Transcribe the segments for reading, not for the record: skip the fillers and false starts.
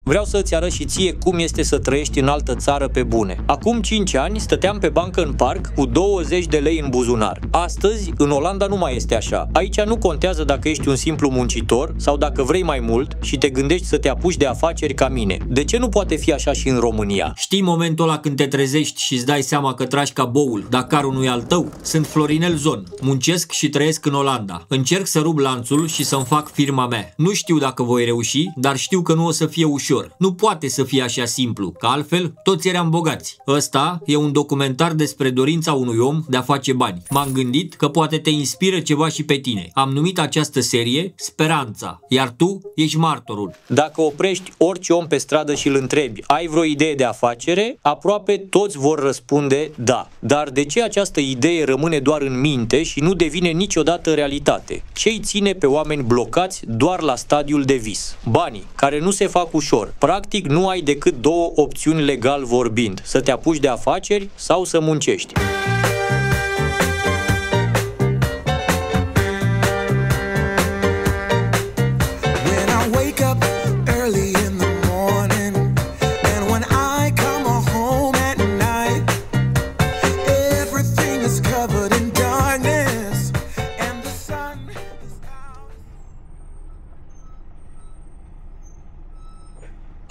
Vreau să-ți arăt și ție cum este să trăiești în altă țară pe bune. Acum 5 ani stăteam pe bancă în parc cu 20 de lei în buzunar. Astăzi, în Olanda nu mai este așa. Aici nu contează dacă ești un simplu muncitor sau dacă vrei mai mult și te gândești să te apuci de afaceri ca mine. De ce nu poate fi așa și în România? Știi momentul ăla când te trezești și îți dai seama că tragi ca boul, dar carul nu e al tău? Sunt Florinel Zon. Muncesc și trăiesc în Olanda. Încerc să rup lanțul și să-mi fac firma mea. Nu știu dacă voi reuși, dar știu că nu o să fie ușor. Nu poate să fie așa simplu, că altfel toți eram bogați. Ăsta e un documentar despre dorința unui om de a face bani. M-am gândit că poate te inspiră ceva și pe tine. Am numit această serie Speranța, iar tu ești martorul. Dacă oprești orice om pe stradă și îl întrebi, ai vreo idee de afacere? Aproape toți vor răspunde da. Dar de ce această idee rămâne doar în minte și nu devine niciodată realitate? Ce îi ține pe oameni blocați doar la stadiul de vis? Banii, care nu se fac ușor. Practic nu ai decât două opțiuni legal vorbind, să te apuci de afaceri sau să muncești.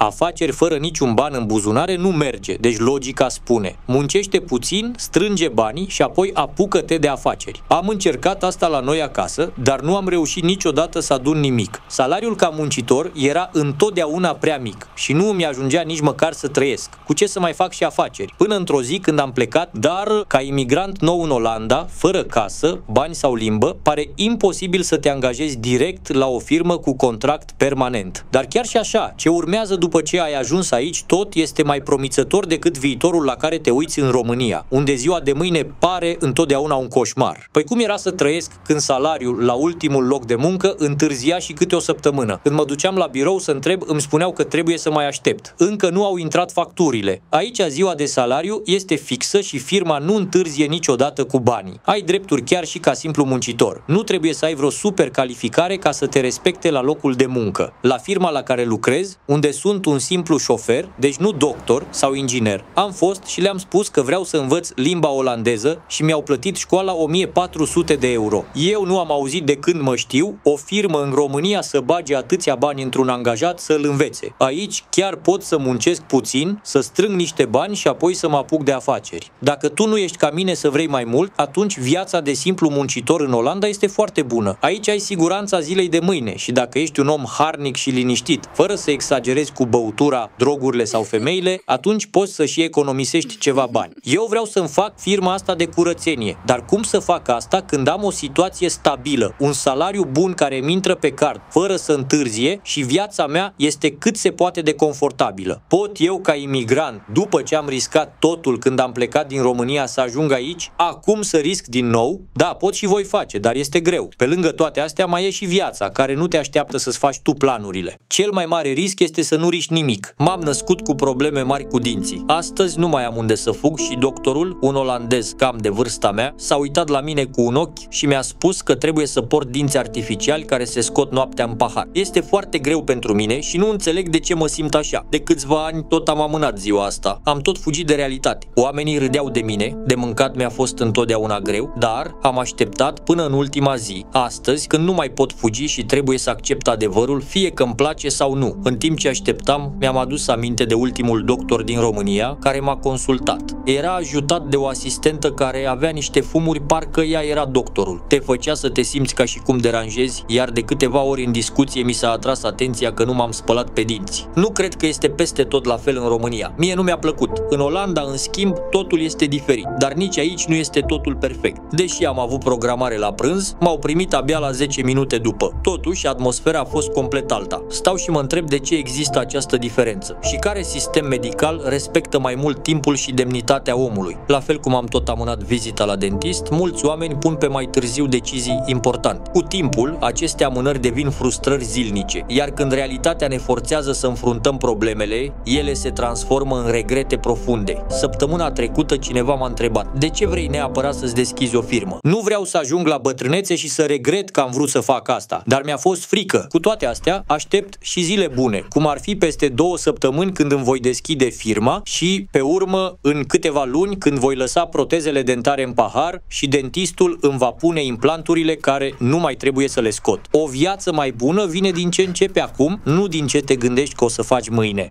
Afaceri fără niciun ban în buzunare nu merge, deci logica spune: muncește puțin, strânge banii și apoi apucă-te de afaceri. Am încercat asta la noi acasă, dar nu am reușit niciodată să adun nimic. Salariul ca muncitor era întotdeauna prea mic și nu îmi ajungea nici măcar să trăiesc. Cu ce să mai fac și afaceri? Până într-o zi când am plecat, dar ca imigrant nou în Olanda, fără casă, bani sau limbă, pare imposibil să te angajezi direct la o firmă cu contract permanent. Dar chiar și așa, ce urmează după ce ai ajuns aici, tot este mai promițător decât viitorul la care te uiți în România, unde ziua de mâine pare întotdeauna un coșmar. Păi cum era să trăiesc când salariul la ultimul loc de muncă întârzia și câte o săptămână? Când mă duceam la birou să întreb, îmi spuneau că trebuie să mai aștept. Încă nu au intrat facturile. Aici ziua de salariu este fixă și firma nu întârzie niciodată cu banii. Ai drepturi chiar și ca simplu muncitor. Nu trebuie să ai vreo super calificare ca să te respecte la locul de muncă. La firma la care lucrez, unde sunt un simplu șofer, deci nu doctor sau inginer. Am fost și le-am spus că vreau să învăț limba olandeză și mi-au plătit școala 1400 de euro. Eu nu am auzit de când mă știu o firmă în România să bage atâția bani într-un angajat să-l învețe. Aici chiar pot să muncesc puțin, să strâng niște bani și apoi să mă apuc de afaceri. Dacă tu nu ești ca mine să vrei mai mult, atunci viața de simplu muncitor în Olanda este foarte bună. Aici ai siguranța zilei de mâine și dacă ești un om harnic și liniștit, fără să exagerezi cu băutura, drogurile sau femeile, atunci poți să și economisești ceva bani. Eu vreau să-mi fac firma asta de curățenie, dar cum să fac asta când am o situație stabilă, un salariu bun care îmi intră pe card, fără să întârzie și viața mea este cât se poate de confortabilă? Pot eu ca imigrant, după ce am riscat totul când am plecat din România să ajung aici, acum să risc din nou? Da, pot și voi face, dar este greu. Pe lângă toate astea mai e și viața, care nu te așteaptă să-ți faci tu planurile. Cel mai mare risc este să nu riști nimic. M-am născut cu probleme mari cu dinții. Astăzi nu mai am unde să fug și doctorul, un olandez cam de vârsta mea, s-a uitat la mine cu un ochi și mi-a spus că trebuie să port dinți artificiali care se scot noaptea în pahar. Este foarte greu pentru mine și nu înțeleg de ce mă simt așa. De câțiva ani tot am amânat ziua asta. Am tot fugit de realitate. Oamenii râdeau de mine, de mâncat mi-a fost întotdeauna greu, dar am așteptat până în ultima zi. Astăzi, când nu mai pot fugi și trebuie să accept adevărul, fie că îmi place sau nu. În timp ce așteptam, mi-am adus aminte de ultimul doctor din România care m-a consultat. Era ajutat de o asistentă care avea niște fumuri, parcă ea era doctorul. Te făcea să te simți ca și cum deranjezi, iar de câteva ori în discuție mi s-a atras atenția că nu m-am spălat pe dinți. Nu cred că este peste tot la fel în România. Mie nu mi-a plăcut. În Olanda, în schimb, totul este diferit, dar nici aici nu este totul perfect. Deși am avut programare la prânz, m-au primit abia la 10 minute după. Totuși, atmosfera a fost complet alta. Stau și mă întreb de ce există această diferență și care sistem medical respectă mai mult timpul și demnitatea omului. La fel cum am tot amânat vizita la dentist, mulți oameni pun pe mai târziu decizii importante. Cu timpul, aceste amânări devin frustrări zilnice, iar când realitatea ne forțează să înfruntăm problemele, ele se transformă în regrete profunde. Săptămâna trecută cineva m-a întrebat: de ce vrei neapărat să-ți deschizi o firmă? Nu vreau să ajung la bătrânețe și să regret că am vrut să fac asta, dar mi-a fost frică. Cu toate astea, aștept și zile bune, cum ar fi peste 2 săptămâni când îmi voi deschide firma și, pe urmă, în câteva luni când voi lăsa protezele dentare în pahar și dentistul îmi va pune implanturile care nu mai trebuie să le scot. O viață mai bună vine din ce începe acum, nu din ce te gândești că o să faci mâine.